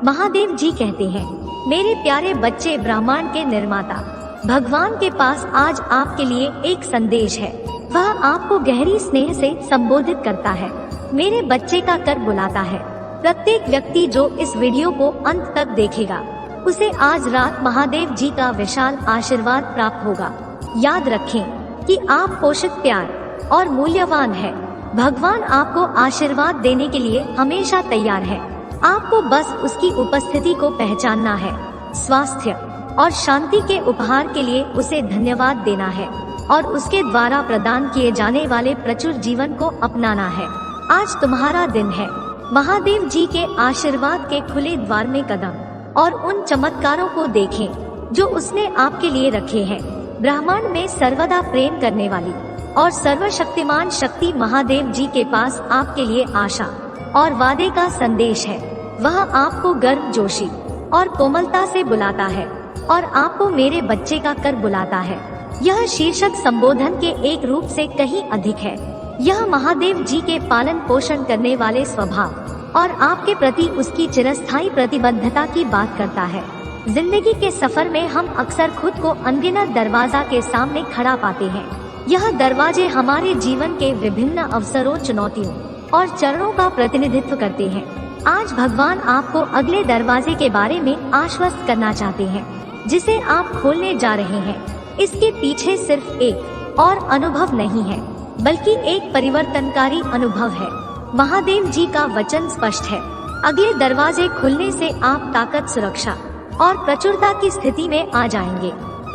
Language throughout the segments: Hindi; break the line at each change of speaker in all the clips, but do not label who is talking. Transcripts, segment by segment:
महादेव जी कहते हैं, मेरे प्यारे बच्चे, ब्रह्मांड के निर्माता भगवान के पास आज आपके लिए एक संदेश है। वह आपको गहरी स्नेह से संबोधित करता है, मेरे बच्चे का कर बुलाता है। प्रत्येक व्यक्ति जो इस वीडियो को अंत तक देखेगा उसे आज रात महादेव जी का विशाल आशीर्वाद प्राप्त होगा। याद रखें कि आप पोषित, प्यार और मूल्यवान है। भगवान आपको आशीर्वाद देने के लिए हमेशा तैयार है। आपको बस उसकी उपस्थिति को पहचानना है। स्वास्थ्य और शांति के उपहार के लिए उसे धन्यवाद देना है और उसके द्वारा प्रदान किए जाने वाले प्रचुर जीवन को अपनाना है। आज तुम्हारा दिन है। महादेव जी के आशीर्वाद के खुले द्वार में कदम और उन चमत्कारों को देखें जो उसने आपके लिए रखे हैं। ब्रह्मांड में सर्वदा प्रेम करने वाली और सर्वशक्तिमान शक्ति महादेव जी के पास आपके लिए आशा और वादे का संदेश है। वह आपको गर्मजोशी और कोमलता से बुलाता है और आपको मेरे बच्चे का कर बुलाता है। यह शीर्षक संबोधन के एक रूप से कहीं अधिक है। यह महादेव जी के पालन पोषण करने वाले स्वभाव और आपके प्रति उसकी चिरस्थायी प्रतिबद्धता की बात करता है। जिंदगी के सफर में हम अक्सर खुद को अनगिनत दरवाजा के सामने खड़ा पाते हैं। यह दरवाजे हमारे जीवन के विभिन्न अवसरों, चुनौतियों और चरणों का प्रतिनिधित्व करते हैं। आज भगवान आपको अगले दरवाजे के बारे में आश्वस्त करना चाहते हैं जिसे आप खोलने जा रहे हैं। इसके पीछे सिर्फ एक और अनुभव नहीं है बल्कि एक परिवर्तनकारी अनुभव है। महादेव जी का वचन स्पष्ट है, अगले दरवाजे खुलने से आप ताकत, सुरक्षा और प्रचुरता की स्थिति में आ जाएंगे।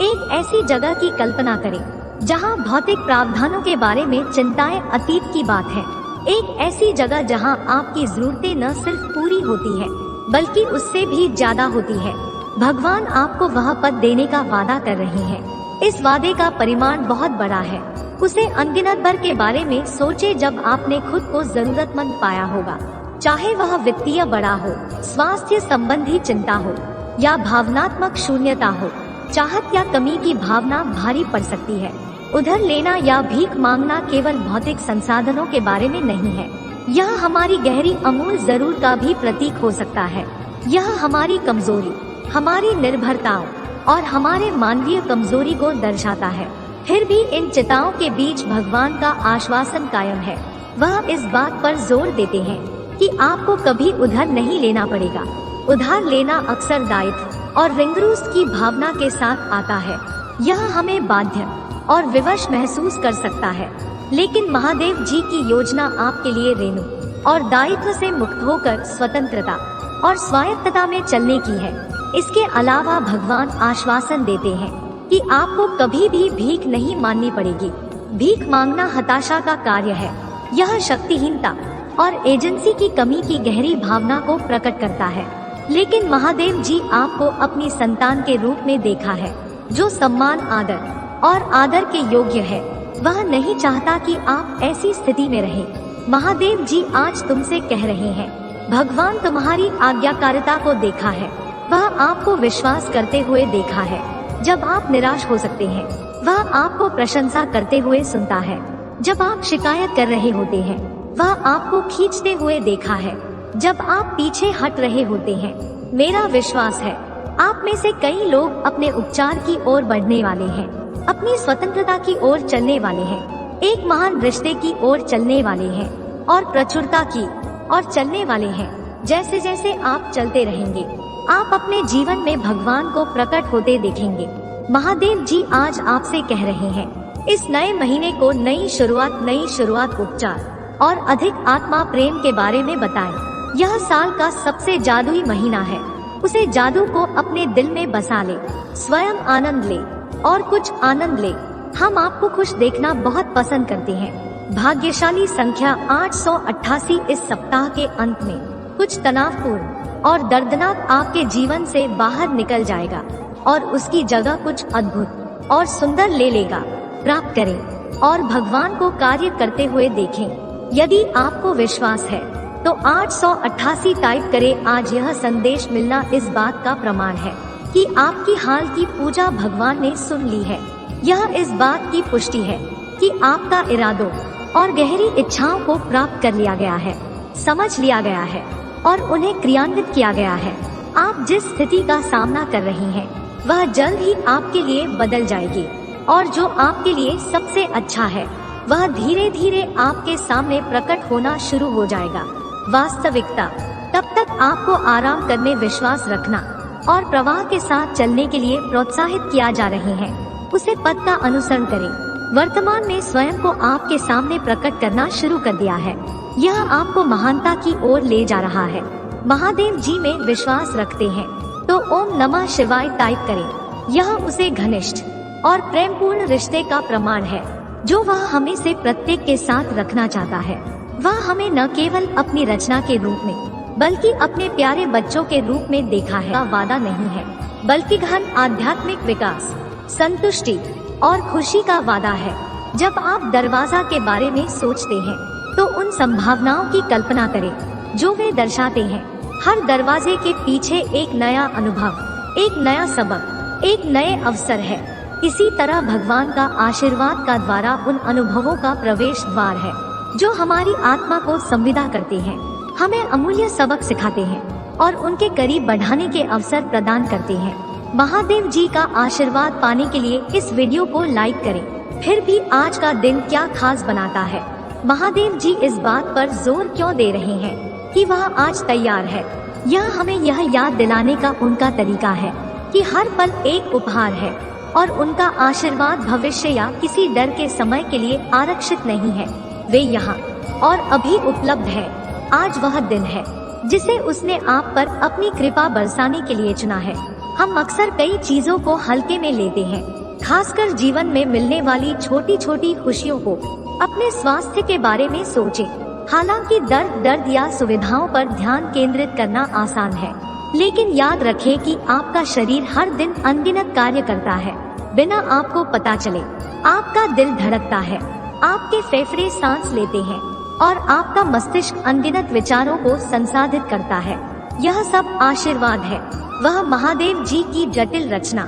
एक ऐसी जगह की कल्पना करें जहां भौतिक प्रावधानों के बारे में चिंताएं अतीत की बात है। एक ऐसी जगह जहां आपकी जरूरतें न सिर्फ पूरी होती है बल्कि उससे भी ज्यादा होती है। भगवान आपको वह पद देने का वादा कर रहे हैं। इस वादे का परिमाण बहुत बड़ा है। उसे अनगिनत बार के बारे में सोचे जब आपने खुद को जरूरतमंद पाया होगा, चाहे वह वित्तीय बड़ा हो, स्वास्थ्य संबंधी चिंता हो या भावनात्मक शून्यता हो। चाहत या कमी की भावना भारी पड़ सकती है। उधार लेना या भीख मांगना केवल भौतिक संसाधनों के बारे में नहीं है, यह हमारी गहरी अमूल्य जरूरत का भी प्रतीक हो सकता है। यह हमारी कमजोरी, हमारी निर्भरताओं और हमारे मानवीय कमजोरी को दर्शाता है। फिर भी इन चिंताओं के बीच भगवान का आश्वासन कायम है। वह इस बात पर जोर देते हैं कि आपको कभी उधार नहीं लेना पड़ेगा। उधार लेना अक्सर दायित्व और रिंगरूस की भावना के साथ आता है। यह हमें बाध्य और विवश महसूस कर सकता है, लेकिन महादेव जी की योजना आपके लिए ऋण और दायित्व से मुक्त होकर स्वतंत्रता और स्वायत्तता में चलने की है। इसके अलावा भगवान आश्वासन देते हैं कि आपको कभी भी भीख नहीं मांगनी पड़ेगी। भीख मांगना हताशा का कार्य है। यह शक्तिहीनता और एजेंसी की कमी की गहरी भावना को प्रकट करता है। लेकिन महादेव जी आपको अपनी संतान के रूप में देखा है जो सम्मान, आदर और आदर के योग्य है। वह नहीं चाहता कि आप ऐसी स्थिति में रहें। महादेव जी आज तुमसे कह रहे हैं, भगवान तुम्हारी आज्ञाकारिता को देखा है। वह आपको विश्वास करते हुए देखा है जब आप निराश हो सकते हैं। वह आपको प्रशंसा करते हुए सुनता है जब आप शिकायत कर रहे होते हैं। वह आपको खींचते हुए देखा है जब आप पीछे हट रहे होते हैं। मेरा विश्वास है आप में से कई लोग अपने उपचार की ओर बढ़ने वाले हैं, अपनी स्वतंत्रता की ओर चलने वाले हैं, एक महान रिश्ते की ओर चलने वाले हैं और प्रचुरता की ओर चलने वाले हैं। जैसे जैसे आप चलते रहेंगे आप अपने जीवन में भगवान को प्रकट होते देखेंगे। महादेव जी आज आपसे कह रहे हैं, इस नए महीने को नई शुरुआत, उपचार और अधिक आत्मा प्रेम के बारे में बताएं। यह साल का सबसे जादुई महीना है। उसे जादू को अपने दिल में बसा ले, स्वयं आनंद ले और कुछ आनंद ले। हम आपको खुश देखना बहुत पसंद करते हैं। भाग्यशाली संख्या 888 इस सप्ताह के अंत में कुछ तनावपूर्ण और दर्दनाक आपके जीवन से बाहर निकल जाएगा और उसकी जगह कुछ अद्भुत और सुंदर ले लेगा। प्राप्त करें और भगवान को कार्य करते हुए देखें। यदि आपको विश्वास है तो 888 टाइप करें। आज यह संदेश मिलना इस बात का प्रमाण है कि आपकी हाल की पूजा भगवान ने सुन ली है। यह इस बात की पुष्टि है कि आपका इरादों और गहरी इच्छाओं को प्राप्त कर लिया गया है, समझ लिया गया है और उन्हें क्रियान्वित किया गया है। आप जिस स्थिति का सामना कर रही हैं, वह जल्द ही आपके लिए बदल जाएगी और जो आपके लिए सबसे अच्छा है वह धीरे धीरे आपके सामने प्रकट होना शुरू हो जाएगा। वास्तविकता। तब तक आपको आराम करने, विश्वास रखना और प्रवाह के साथ चलने के लिए प्रोत्साहित किया जा रहे हैं। उसे पथ का अनुसरण करें। वर्तमान में स्वयं को आपके सामने प्रकट करना शुरू कर दिया है। यह आपको महानता की ओर ले जा रहा है। महादेव जी में विश्वास रखते हैं तो ओम नमः शिवाय टाइप करें। यह उसे घनिष्ठ और प्रेमपूर्ण रिश्ते का प्रमाण है जो वह हमें से प्रत्येक के साथ रखना चाहता है। वह हमें न केवल अपनी रचना के रूप में बल्कि अपने प्यारे बच्चों के रूप में देखा है। का वादा नहीं है बल्कि गहन आध्यात्मिक विकास, संतुष्टि और खुशी का वादा है। जब आप दरवाजा के बारे में सोचते हैं तो उन संभावनाओं की कल्पना करें जो वे दर्शाते हैं। हर दरवाजे के पीछे एक नया अनुभव, एक नया सबक, एक नए अवसर है। इसी तरह भगवान का आशीर्वाद का द्वारा उन अनुभवों का प्रवेश द्वार है जो हमारी आत्मा को संविदा करते हैं, हमें अमूल्य सबक सिखाते हैं और उनके करीब बढ़ाने के अवसर प्रदान करते हैं। महादेव जी का आशीर्वाद पाने के लिए इस वीडियो को लाइक करें। फिर भी आज का दिन क्या खास बनाता है? महादेव जी इस बात पर जोर क्यों दे रहे हैं कि वह आज तैयार है? यह हमें यह याद दिलाने का उनका तरीका है कि हर पल एक उपहार है और उनका आशीर्वाद भविष्य या किसी डर के समय के लिए आरक्षित नहीं है। वे यहाँ और अभी उपलब्ध है। आज वह दिन है जिसे उसने आप पर अपनी कृपा बरसाने के लिए चुना है। हम अक्सर कई चीजों को हल्के में लेते हैं, खासकर जीवन में मिलने वाली छोटी छोटी खुशियों को। अपने स्वास्थ्य के बारे में सोचें। हालांकि दर्द या सुविधाओं पर ध्यान केंद्रित करना आसान है, लेकिन याद रखें कि आपका शरीर हर दिन अनगिनत कार्य करता है बिना आपको पता चले। आपका दिल धड़कता है, आपके फेफड़े सांस लेते हैं और आपका मस्तिष्क अनगिनत विचारों को संसाधित करता है। यह सब आशीर्वाद है, वह महादेव जी की जटिल रचना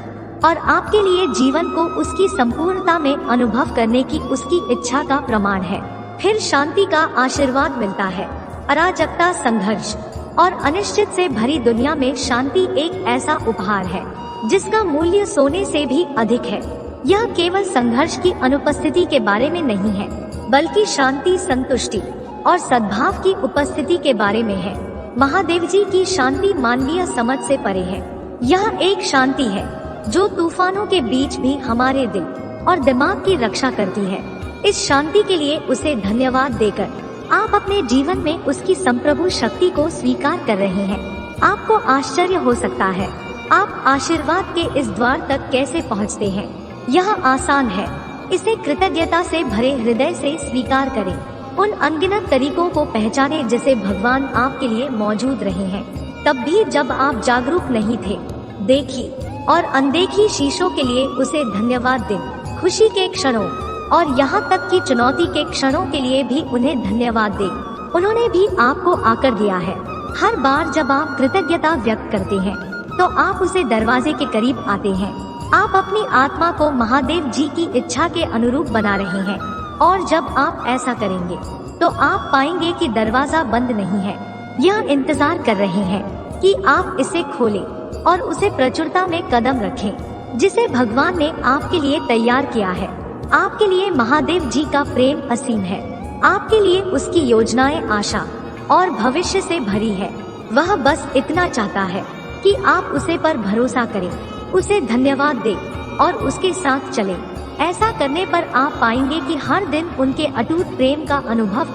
और आपके लिए जीवन को उसकी संपूर्णता में अनुभव करने की उसकी इच्छा का प्रमाण है। फिर शांति का आशीर्वाद मिलता है। अराजकता, संघर्ष और अनिश्चित से भरी दुनिया में शांति एक ऐसा उपहार है जिसका मूल्य सोने से भी अधिक है। यह केवल संघर्ष की अनुपस्थिति के बारे में नहीं है, बल्कि शांति, संतुष्टि और सद्भाव की उपस्थिति के बारे में है। महादेव जी की शांति मानवीय समझ से परे है। यह एक शांति है जो तूफानों के बीच भी हमारे दिल और दिमाग की रक्षा करती है। इस शांति के लिए उसे धन्यवाद देकर आप अपने जीवन में उसकी संप्रभु शक्ति को स्वीकार कर रहे हैं। आपको आश्चर्य हो सकता है आप आशीर्वाद के इस द्वार तक कैसे पहुंचते हैं। यह आसान है। इसे कृतज्ञता से भरे हृदय से स्वीकार करें। उन अनगिनत तरीकों को पहचानें जिसे भगवान आपके लिए मौजूद रहे हैं, तब भी जब आप जागरूक नहीं थे। देखी और अनदेखी शीशों के लिए उसे धन्यवाद दें। खुशी के क्षणों और यहाँ तक कि चुनौती के क्षणों के लिए भी उन्हें धन्यवाद दें। उन्होंने भी आपको आकर दिया है। हर बार जब आप कृतज्ञता व्यक्त करते हैं तो आप उसे दरवाजे के करीब आते हैं। आप अपनी आत्मा को महादेव जी की इच्छा के अनुरूप बना रहे हैं और जब आप ऐसा करेंगे तो आप पाएंगे कि दरवाजा बंद नहीं है। यह इंतजार कर रहे हैं कि आप इसे खोलें और उसे प्रचुरता में कदम रखें जिसे भगवान ने आपके लिए तैयार किया है। आपके लिए महादेव जी का प्रेम असीम है। आपके लिए उसकी योजनाएं आशा और भविष्य से भरी है। वह बस इतना चाहता है कि आप उसे पर भरोसा करें, उसे धन्यवाद दें और उसके साथ चलें। ऐसा करने पर आप पाएंगे कि हर दिन उनके अटूट प्रेम का अनुभव